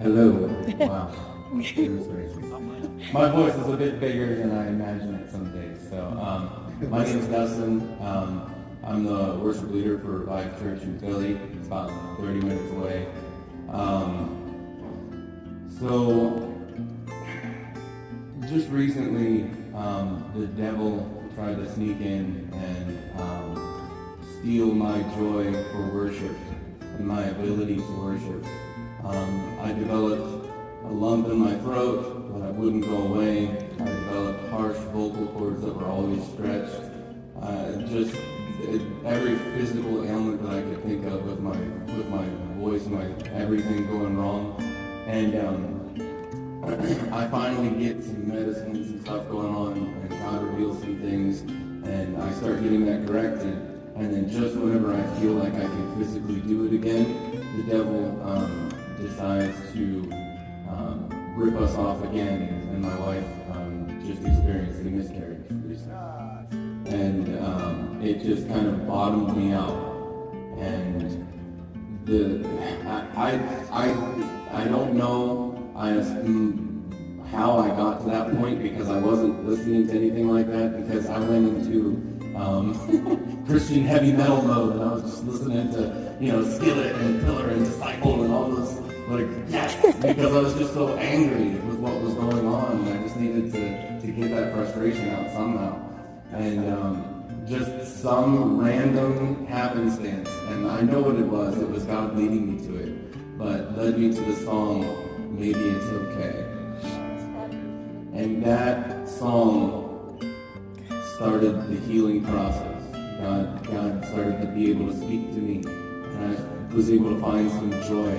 Hello. Wow. My voice is a bit bigger than I imagine it some days. So, my name is Dustin. I'm the worship leader for Revive Church in Philly. It's about 30 minutes away. So, just recently, the devil tried to sneak in and steal my joy for worship and my ability to worship. I developed a lump in my throat that wouldn't go away. I developed harsh vocal cords that were always stretched. Every physical ailment that I could think of with my voice, my everything going wrong. And I finally get some medicines and stuff going on, and God reveals some things, and I start getting that corrected. And then just whenever I feel like I can physically do it again, the devil decides to rip us off again. And my wife just experienced a miscarriage recently. And it just kind of bottomed me out. And I don't know how I got to that point, because I wasn't listening to anything like that, because I went into Christian heavy metal mode, and I was just listening to, Skillet and Pillar and Disciple and all those, because I was just so angry with what was going on, and I just needed to get that frustration out somehow. And just some random happenstance, and I know what it was God leading me to it, but led me to the song, Maybe It's Okay. And that song started the healing process. God started to be able to speak to me, and I was able to find some joy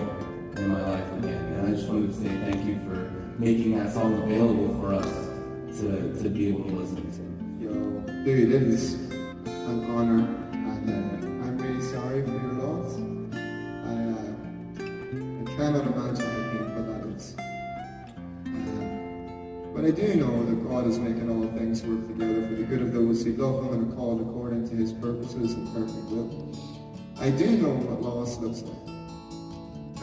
in my life again. And I just wanted to say thank you for making that song available for us to be able to listen to. Yo, dude, it is an honor, and I'm really sorry for your loss. I cannot imagine how painful that is. But I do know that God is making all things work together for the good of those who love Him and are called according to His purposes and perfect will. I do know what loss looks like.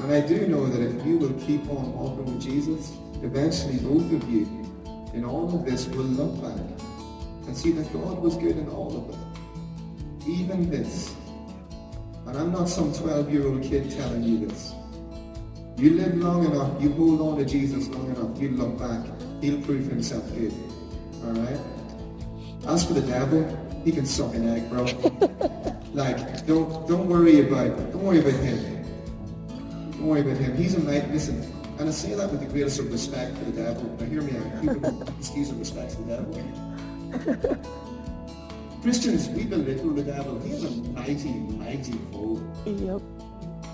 And I do know that if you will keep on walking with Jesus, eventually both of you in all of this will look back and see that God was good in all of it. Even this. And I'm not some 12-year-old kid telling you this. You live long enough, you hold on to Jesus long enough, you look back, He'll prove Himself good. Alright? As for the devil, he can suck an egg, bro. Don't worry about him. Don't worry about him. Don't worry about him. He's a knight. Listen, and I say that with the greatest of respect for the devil. Now hear me out. Excuse and respect to the devil. Christians, we belittle the devil. He is a mighty, mighty foe. Yep.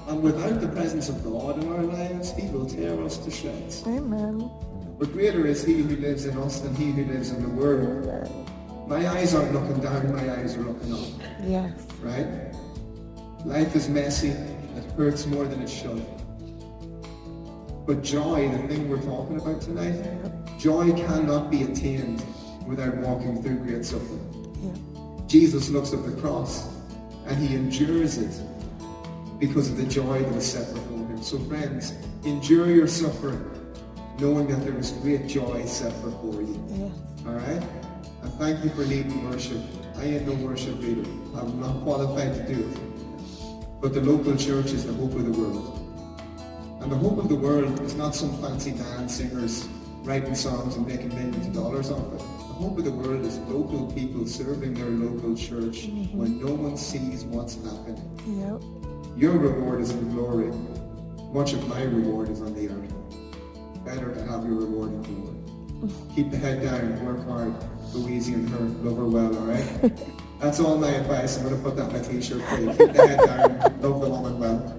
And without the presence of God in our lives, he will tear us to shreds. Amen. But greater is He who lives in us than he who lives in the world. Amen. My eyes aren't looking down, my eyes are looking up. Yes. Right? Life is messy. It hurts more than it should. But joy, the thing we're talking about tonight, joy cannot be attained without walking through great suffering. Yeah. Jesus looks at the cross and He endures it because of the joy that is set before Him. So friends, endure your suffering, knowing that there is great joy set before you. Yes. Alright? And thank you for leading worship. I ain't no worship leader. I'm not qualified to do it. But the local church is the hope of the world. And the hope of the world is not some fancy band singers writing songs and making millions of dollars off it. The hope of the world is local people serving their local church when no one sees what's happening. Yep. Your reward is in glory. Much of my reward is on the earth. Better to have your reward in glory. Keep the head down, work hard, go easy on her, love her well, alright? That's all my advice. I'm going to put that on my t-shirt for you. Keep the head down, love the woman well.